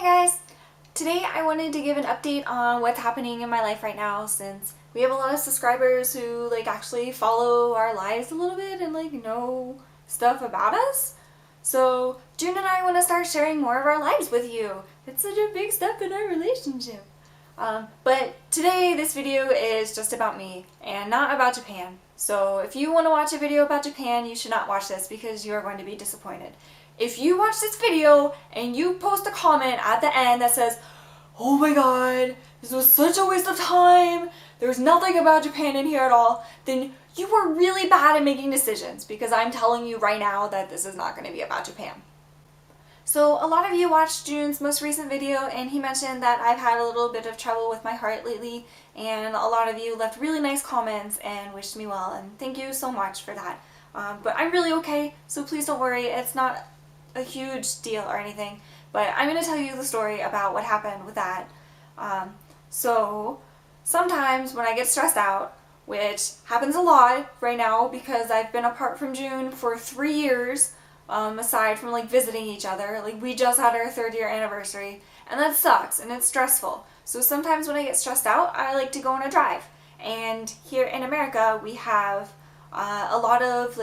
Hey guys! Today I wanted to give an update on what's happening in my life right now since we have a lot of subscribers who actually follow our lives a little bit and know stuff about us. So June and I want to start sharing more of our lives with you. It's such a big step in our relationship. But today this video is just about me and not about Japan. So if you want to watch a video about Japan, you should not watch this because you are going to be disappointed. If you watch this video and you post a comment at the end that says, "Oh my god, this was such a waste of time, there's nothing about Japan in here at all," then you were really bad at making decisions because I'm telling you right now that this is not going to be about Japan. So a lot of you watched June's most recent video and he mentioned that I've had a little bit of trouble with my heart lately, and a lot of you left really nice comments and wished me well, and thank you so much for that. But I'm really okay, so please don't worry, it's not a huge deal or anything, but I'm going to tell you the story about what happened with that. So sometimes when I get stressed out, which happens a lot right now because I've been apart from June for 3 years, aside from visiting each other. We just had our 3rd year anniversary and that sucks and it's stressful. So sometimes when I get stressed out, I like to go on a drive. And here in America we have a lot of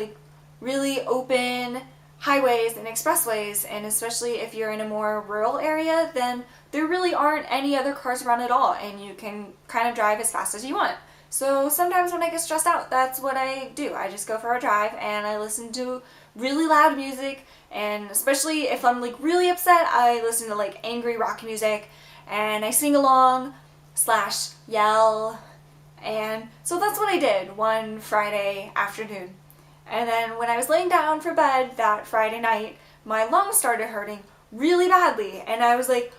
really open highways and expressways, and especially if you're in a more rural area, then there really aren't any other cars around at all and you can kind of drive as fast as you want. So sometimes when I get stressed out, that's what I do. I just go for a drive and I listen to really loud music, and especially if I'm really upset, I listen to angry rock music and I sing along / yell. And so that's what I did one Friday afternoon. And then when I was laying down for bed that Friday night, my lungs started hurting really badly. And I was like,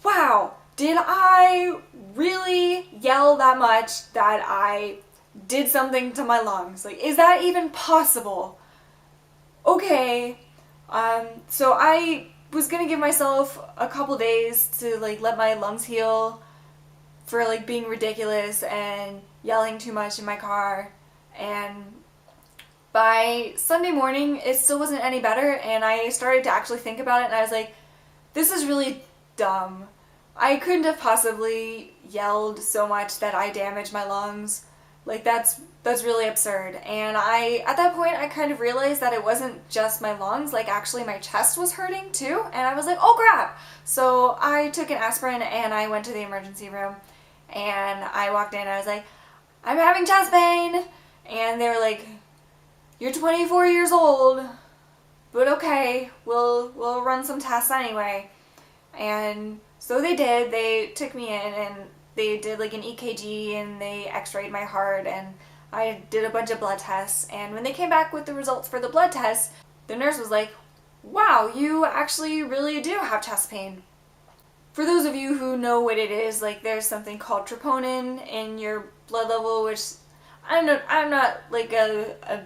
wow, did I really yell that much that I did something to my lungs? Is that even possible? Okay. So I was gonna give myself a couple days to let my lungs heal for being ridiculous and yelling too much in my car. And by Sunday morning, it still wasn't any better, and I started to actually think about it, and I was like, this is really dumb. I couldn't have possibly yelled so much that I damaged my lungs. That's really absurd. And at that point, I kind of realized that it wasn't just my lungs, actually my chest was hurting too, and I was like, oh crap! So I took an aspirin and I went to the emergency room, and I walked in and I was like, I'm having chest pain! And they were like, you're 24 years old, but okay, we'll run some tests anyway. And so they did. They took me in and they did an EKG and they x-rayed my heart, and I did a bunch of blood tests. And when they came back with the results for the blood tests, the nurse was like, wow, you actually really do have chest pain. For those of you who know what it is, there's something called troponin in your blood level, which I'm not a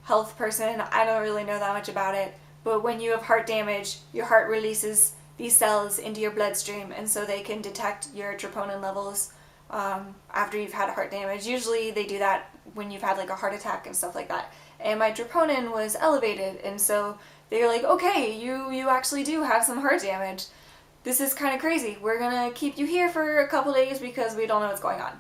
health person, I don't really know that much about it, but when you have heart damage, your heart releases these cells into your bloodstream, and so they can detect your troponin levels after you've had heart damage. Usually they do that when you've had a heart attack and stuff like that. And my troponin was elevated, and so they were like, okay, you actually do have some heart damage. This is kind of crazy. We're gonna keep you here for a couple days because we don't know what's going on.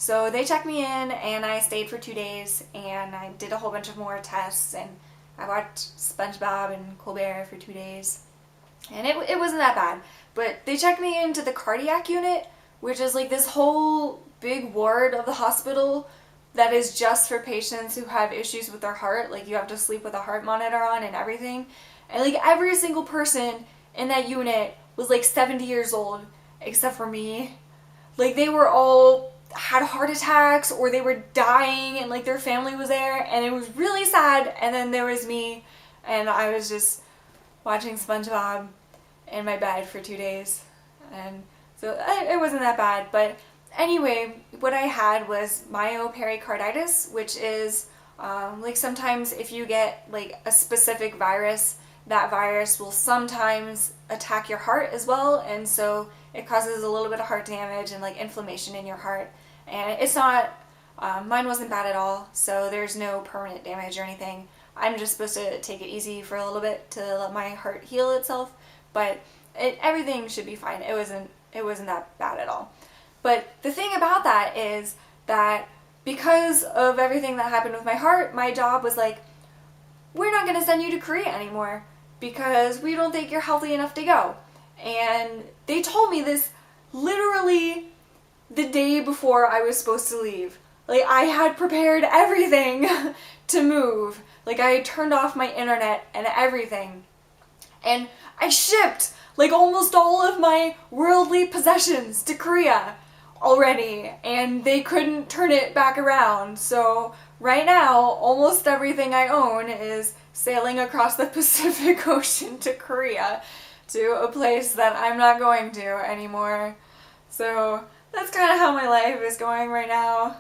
So they checked me in and I stayed for 2 days and I did a whole bunch of more tests, and I watched SpongeBob and Colbert for 2 days. And it wasn't that bad. But they checked me into the cardiac unit, which is this whole big ward of the hospital that is just for patients who have issues with their heart. You have to sleep with a heart monitor on and everything. And every single person in that unit was 70 years old except for me. They were all had heart attacks or they were dying, and their family was there, and it was really sad. And then there was me, and I was just watching SpongeBob in my bed for 2 days, and so it wasn't that bad. But anyway, what I had was myopericarditis, which is sometimes if you get a specific virus, that virus will sometimes attack your heart as well, and so it causes a little bit of heart damage and inflammation in your heart. And it's not, mine wasn't bad at all, so there's no permanent damage or anything. I'm just supposed to take it easy for a little bit to let my heart heal itself, but everything should be fine. It wasn't that bad at all. But the thing about that is that because of everything that happened with my heart, my job was like, we're not going to send you to Korea anymore because we don't think you're healthy enough to go. And they told me this literally the day before I was supposed to leave. Like, I had prepared everything to move. Like, I had turned off my internet and everything. And I shipped like almost all of my worldly possessions to Korea already, and they couldn't turn it back around. So right now, almost everything I own is sailing across the Pacific Ocean to Korea, to a place that I'm not going to anymore. So that's kind of how my life is going right now.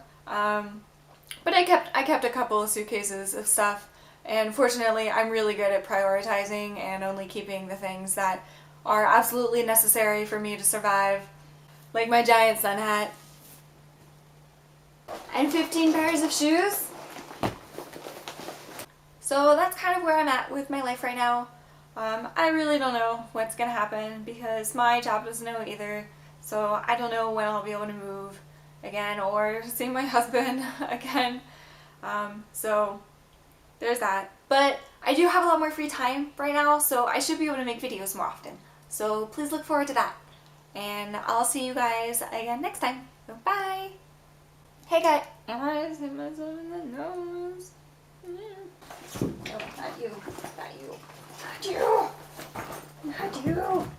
But I kept a couple of suitcases of stuff, and fortunately I'm really good at prioritizing and only keeping the things that are absolutely necessary for me to survive. Like my giant sun hat. And 15 pairs of shoes. So that's kind of where I'm at with my life right now. I really don't know what's gonna happen because my job doesn't know either. So I don't know when I'll be able to move again or see my husband again. So there's that. But I do have a lot more free time right now, so I should be able to make videos more often. So please look forward to that. And I'll see you guys again next time. So bye! Hey guys! I just hit myself in the nose. No, not you. Not you. Not you. Not you.